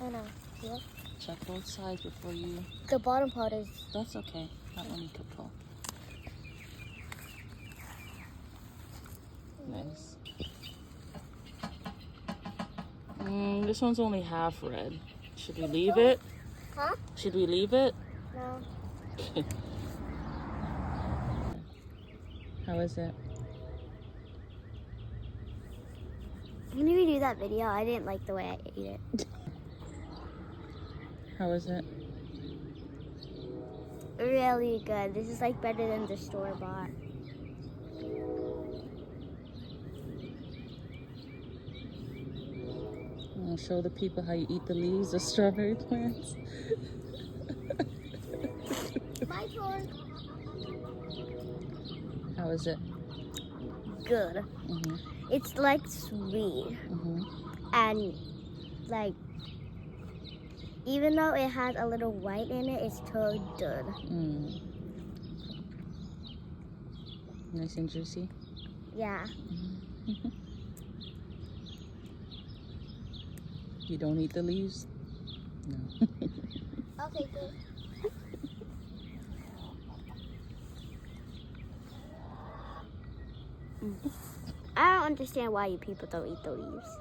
I know. Yep. Check both sides before you... The bottom part is... That's okay. That one you could pull. Nice. This one's only half red. Should we leave it? Huh? Should we leave it? No. How is it? When you redo that video, I didn't like the way I ate it. How is it? Really good. This is like better than the store-bought. I'll show the people how you eat the leaves of strawberry plants. My turn. How is it? Good. It's like sweet. And like, even though it has a little white in it, it's still good. Nice and juicy. Yeah. You don't eat the leaves? No. Okay, good. I don't understand why you people don't eat the leaves.